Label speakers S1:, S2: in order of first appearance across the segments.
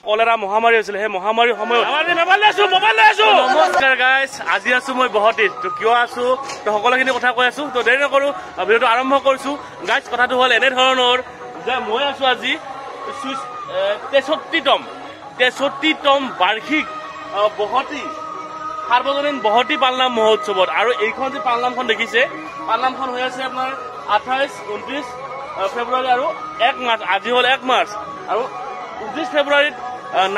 S1: Cholera মহামাৰী হৈছিল সেই মহামাৰীৰ সময়ত নমস্কাৰ গাইজ আজি আছো মই গুৱাহাটীত তো কিয় আছো তো সকলোখিনি কথা কৈ আছো তো দেৰি নকৰো ভিডিঅ'টো আৰম্ভ কৰিছো গাইজ কথাটো হ'ল এনেধৰণৰ যে মই আছো আজি 63তম বাৰ্ষিক বহতি সাৰ্বজনীন বহতি পালনাম মহোৎসৱত আৰু এইখন যে পালনামখন দেখিছে পালনামখন হৈ আছে আপোনাৰ 28-29 ফেব্ৰুৱাৰী আৰু 1 মাৰ্চ আজি হ'ল 1 মাৰ্চ আৰু 29 ফেব্ৰুৱাৰীত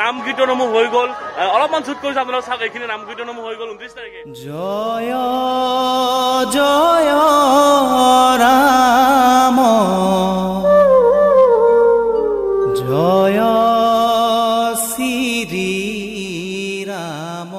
S1: নাম কীৰ্তনসমূহ হৈ গ'ল অলপমান চুট কৰিছো আপোনালোক চাওক এইখিনি নাম কীৰ্তনসমূহ হৈ গ'ল 29 তাৰিখে
S2: জয় জয় ৰাম জয় শ্ৰী ৰাম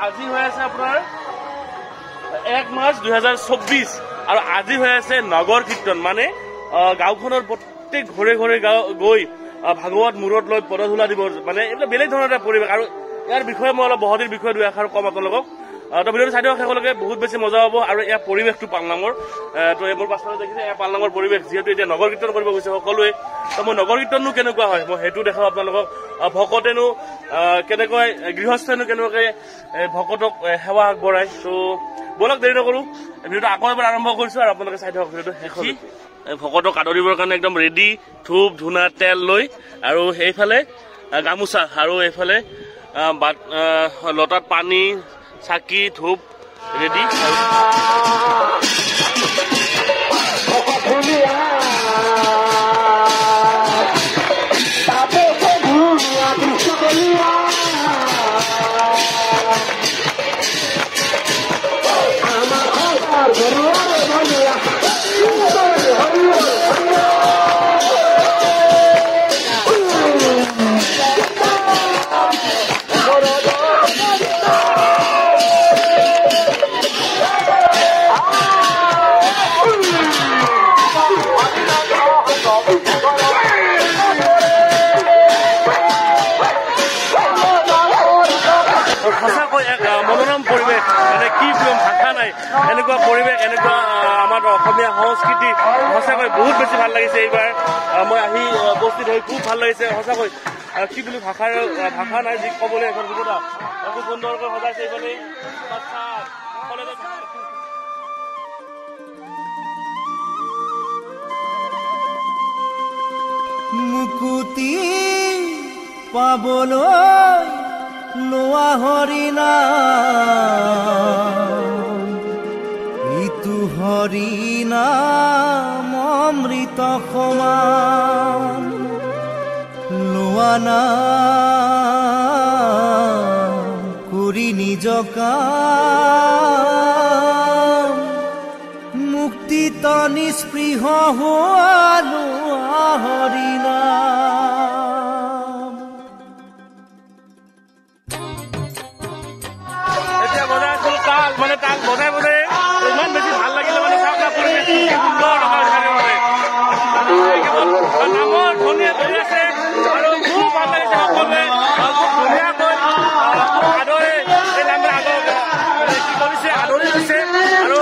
S1: আজি হৈ আছে আপোনাৰ 1 মাৰ্চ 2024 আৰু আজি হৈ আছে নগৰ কীৰ্তন মানে গাঁওখনৰ প্ৰত্যেক ঘৰে ঘৰে গৈ ভাগৱত মূৰত লৈ পদধূলা দিব মানে এইবিলাক বেলেগ ধৰণৰ এটা পৰিৱেশ আৰু ইয়াৰ বিষয়ে মই অলপ বহতিৰ বিষয়ে দুই এষাৰ কম আপোনালোকক তো ভিডিঅ'টো চাই দিয়ক শেষলৈকে বহুত বেছি মজা হ'ব আৰু ইয়াৰ পৰিৱেশটো পালনামৰ তো এইবোৰ পাছফালে দেখিছে এয়া পালনামৰ পৰিৱেশ যিহেতু এতিয়া নগৰ কীৰ্তন কৰিব গৈছে সকলোৱে তো মই নগৰ কীৰ্তননো কেনেকুৱা হয় মই সেইটো দেখাওঁ আপোনালোকক ভকতেনো কেনেকৈ গৃহস্থেনো কেনেকৈ ভকতক সেৱা আগবঢ়ায় তো বলক দেৰি নকৰো ভিডিঅ'টো আকৌ এবাৰ আৰম্ভ কৰিছো আৰু আপোনালোকে চাই থাকক ভিডিঅ'টো শেষলৈ ভকতক আদৰিবৰ কাৰণে একদম ৰেডি ধূপ ধূনা তেল লৈ আৰু সেইফালে গামোচা আৰু এইফালে লতাত পানী চাকি ধূপ ৰেডি সঁচাকৈ এক মনোৰম পৰিৱেশ মানে কি কম ভাষা নাই এনেকুৱা পৰিৱেশ এনেকুৱা আমাৰ অসমীয়া সংস্কৃতি সঁচাকৈ বহুত বেছি ভাল লাগিছে এইবাৰ মই আহি উপস্থিত হৈ খুব ভাল লাগিছে সঁচাকৈ কি বুলি ভাষা নাই যি ক'বলৈ এখন সুবিধা খুব সুন্দৰকৈ সজাইছে এইফালে
S2: মুকুতি পাবলৈ লোৱা হৰিনাম ইটো হৰিনাম অমৃত সমান লোৱা নাম কৰি নিজ কাম মুক্তিত নিস্পৃহ হোৱা লোৱা হৰিনাম
S1: এতিয়া বজাই আছিলো তাল মানে তাল বজাই বজাই ইমান বেছি ভাল লাগিলে মানে চাওঁক পৰিৱেশ সুন্দৰ নামৰ ধনীয়া ধৰি আছে আৰু খুব ভাল লাগিছে সকলোৱে খুব ধুনীয়াকৈ আদৰে এই নামে কি কৰিছে আদৰি লৈছে আৰু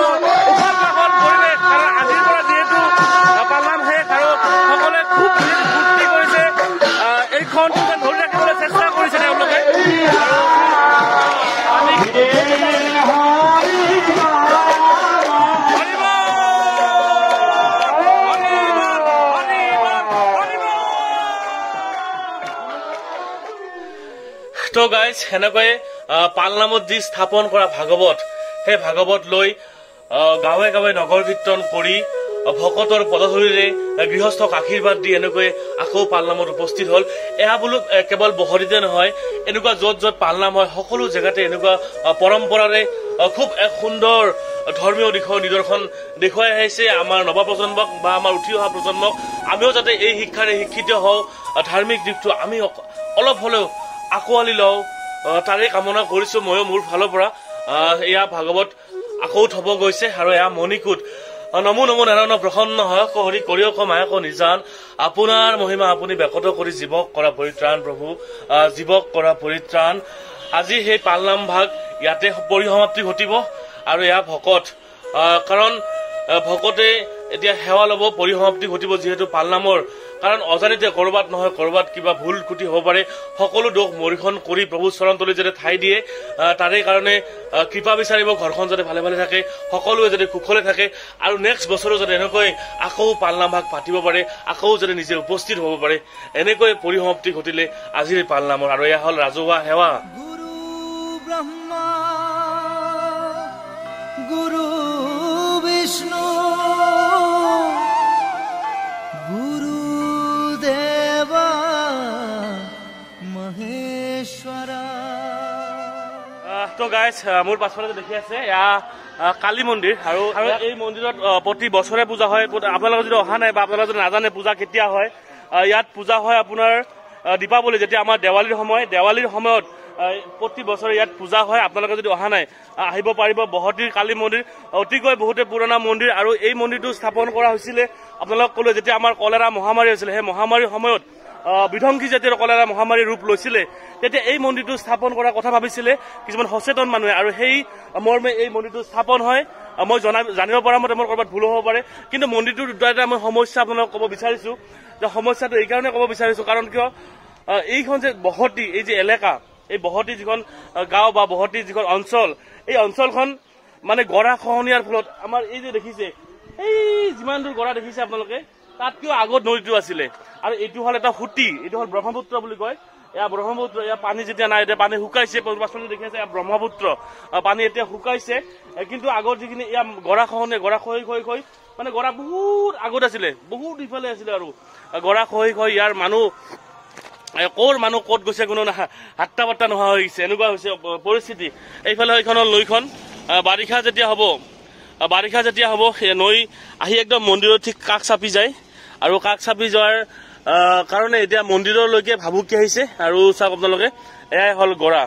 S1: উখল মাখল পৰিৱেশ কাৰণ আজিৰ পৰা যিহেতু পালনাম শেষ আৰু সকলোৱে খুব ফূৰ্তি কৰিছে আসনটো ধৰি ৰাখিবলৈ চেষ্টা কৰিছে তেওঁলোকে। তো গাইজ সেনেকৈ পালনামত যি স্থাপন কৰা ভাগৱত, সেই ভাগৱত লৈ গাঁৱে গাঁৱে নগৰ কীৰ্তন কৰি ভকতৰ পদধূলিৰে গৃহস্থক আশীৰ্বাদ দি এনেকৈ আকৌ পালনামত উপস্থিত হল। এয়া বোলো কেৱল বহৰিতে নহয়, এনেকুৱা য'ত য'ত পালনাম হয় সকলো জেগাতে এনেকুৱা পৰম্পৰাৰে খুব এক সুন্দৰ ধৰ্মীয় দিশৰ নিদৰ্শন দেখুৱাই আহিছে আমাৰ নৱপ্ৰজন্মক বা আমাৰ উঠি অহা প্ৰজন্মক। আমিও যাতে এই শিক্ষাৰে শিক্ষিত হওঁ, ধাৰ্মিক দিশটো আমি অলপ হলেও আকোৱালি লওঁ, তাৰে কামনা কৰিছো ময়ো মোৰ ফালৰ পৰা। এয়া ভাগৱত আকৌ থব গৈছে আৰু এয়া মণিকূট। নমো নমো নাৰায়ণ প্ৰসন্ন হয় হৰি কৰিয়ক মায়ক নিজান, আপোনাৰ মহিমা আপুনি ব্যকত কৰি জীৱক কৰা পৰিত্ৰাণ। প্ৰভু জীৱক কৰা পৰিত্ৰাণ। আজি সেই পালনাম ভাগ ইয়াতে পৰিসমাপ্তি ঘটিব আৰু এয়া ভকত, কাৰণ ভকতে এতিয়া সেৱা ল'ব, পৰিসমাপ্তি ঘটিব যিহেতু পালনামৰ। কাৰণ অজানিতে কৰবাত নহয় কৰবাত কিবা ভুল ক্ৰুটি হ'ব পাৰে, সকলো দোষ মৰিখন কৰি প্ৰভু চৰণতলী যাতে ঠাই দিয়ে, তাৰে কাৰণে কৃপা বিচাৰিব ঘৰখন যাতে ভালে ভালে থাকে, সকলোৱে যাতে কুশলে থাকে আৰু নেক্সট বছৰো যাতে এনেকৈ আকৌ পালনাম ভাগ পাতিব পাৰে, আকৌ যাতে নিজে উপস্থিত হ'ব পাৰে। এনেকৈ পৰিসমাপ্তি ঘটিলে আজিৰ পালনামৰ। আৰু এয়া হ'ল ৰাজহুৱা সেৱা।
S2: গুৰু ব্ৰহ্মা গুৰু বিষ্ণু গুৰুদেৱা মহেশ্বৰা।
S1: তো গাইজ মোৰ পাছফালে দেখি আছে এয়া কালী মন্দিৰ, আৰু এই মন্দিৰত প্ৰতি বছৰে পূজা হয়। আপোনালোকে যদি অহা নাই বা আপোনালোকে যদি নাজানে পূজা কেতিয়া হয়, ইয়াত পূজা হয় আপোনাৰ দীপাৱলী, যেতিয়া আমাৰ দেৱালীৰ সময়ত প্ৰতি বছৰে ইয়াত পূজা হয়। আপোনালোকে যদি অহা নাই আহিব পাৰিব। বহতিৰ কালী মন্দিৰ অতিকৈ বহুতে পুৰণা মন্দিৰ, আৰু এই মন্দিৰটো স্থাপন কৰা হৈছিলে আপোনালোকক ক'লো যেতিয়া আমাৰ কলেৰা মহামাৰী হৈছিলে, সেই মহামাৰীৰ সময়ত বিধ্বংসী জাতিৰ কলেৰা মহামাৰীৰ ৰূপ লৈছিলে, তেতিয়া এই মন্দিৰটো স্থাপন কৰাৰ কথা ভাবিছিলে কিছুমান সচেতন মানুহে, আৰু সেই মৰ্মে এই মন্দিৰটো স্থাপন হয়। মই জানিব পৰা মতে মোৰ ক'ৰবাত ভুল হ'ব পাৰে, কিন্তু মন্দিৰটোৰ দুটা এটা মই সমস্যা আপোনালোকক ক'ব বিচাৰিছো। যে সমস্যাটো এইকাৰণে ক'ব বিচাৰিছো কাৰণ কিয় এইখন যে বহতি, এই যে এলেকা, এই বহতি যিখন গাঁও বা বহতি যিখন অঞ্চল, এই অঞ্চলখন মানে গৰা খহনীয়াৰ ফলত আমাৰ এই যে দেখিছে, এই যিমান দূৰ গৰা দেখিছে আপোনালোকে, তাতকৈও আগত নদীটো আছিলে। আৰু এইটো হ'ল এটা সুঁতি, এইটো হ'ল ব্ৰহ্মপুত্ৰ বুলি কয়। এয়া ব্ৰহ্মপুত্ৰ, এয়া পানী যেতিয়া নাই, এতিয়া পানী শুকাইছে, পাছফালে দেখি আছে এয়া ব্ৰহ্মপুত্ৰ, পানী এতিয়া শুকাইছে। কিন্তু আগত যিখিনি এয়া গৰা খহনীয়া, গৰা খহি মানে গৰা বহুত আগত আছিলে, বহুত ইফালে আছিলে, আৰু গৰা খহি ইয়াৰ মানুহ ক'ত গৈছে কোনো হাত্তা বাত্তা নোহোৱা হৈ গৈছে, এনেকুৱা হৈছে পৰিস্থিতি। এইফালে এইখনৰ নৈখন বাৰিষা যেতিয়া হ'ব সেই নৈ আহি একদম মন্দিৰৰ ঠিক কাষ চাপি যায়, আৰু কাষ চাপি যোৱাৰ কাৰণে এতিয়া মন্দিৰলৈকে ভাবুকি আহিছে। আৰু চাওক আপোনালোকে, এয়াই হ'ল গৰা,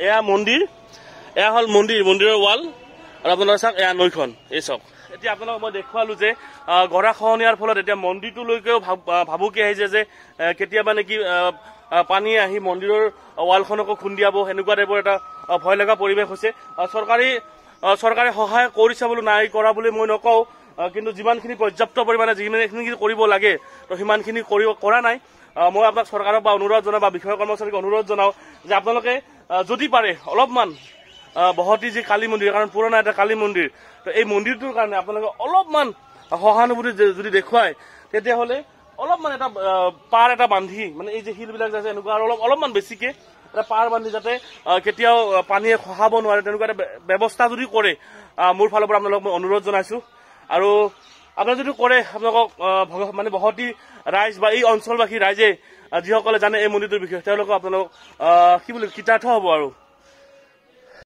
S1: এয়া হ'ল মন্দিৰৰ ৱাল, আৰু আপোনালোকে চাওক এয়া নৈখন, এই চাওক। এতিয়া আপোনালোকক মই দেখুৱালো যে গৰা খহনীয়াৰ ফলত এতিয়া মন্দিৰটোলৈকেও ভাবুকি আহিছে যে কেতিয়াবা নেকি পানীয়ে আহি মন্দিৰৰ ৱালখনকো খুন্দিয়াব, সেনেকুৱা টাইপৰ এটা ভয় লগা পৰিৱেশ হৈছে। চৰকাৰে সহায় কৰিছে বোলো, নাই কৰা বুলি মই নকওঁ, কিন্তু যিমানখিনি পৰ্যাপ্ত পৰিমাণে যিমানখিনি কৰিব লাগে তো সিমানখিনি কৰা নাই। মই আপোনাক চৰকাৰক বা অনুৰোধ জনাওঁ বা বিষয়া কৰ্মচাৰীক অনুৰোধ জনাওঁ যে আপোনালোকে যদি পাৰে অলপমান বহতি যি কালী মন্দিৰ, কাৰণ পুৰণা এটা কালী মন্দিৰ, তো এই মন্দিৰটোৰ কাৰণে আপোনালোকে অলপমান সহানুভূতি যদি দেখুৱায়, তেতিয়াহ'লে অলপমান এটা পাৰ এটা বান্ধি, মানে এই যে শিলবিলাক যে আছে এনেকুৱা, আৰু অলপমান বেছিকে এটা পাৰ বান্ধি যাতে কেতিয়াও পানীয়ে খহাব নোৱাৰে, তেনেকুৱা এটা ব্যৱস্থা যদি কৰে, মোৰ ফালৰ পৰা আপোনালোকক মই অনুৰোধ জনাইছো। আৰু আপোনালোকে যদি কৰে, আপোনালোকক মানে বহতি ৰাইজ বা এই অঞ্চলবাসী ৰাইজে যিসকলে জানে এই মন্দিৰটোৰ বিষয়ে, তেওঁলোকক আপোনালোক কি বুলি কৃতাৰ্থ হ'ব আৰু।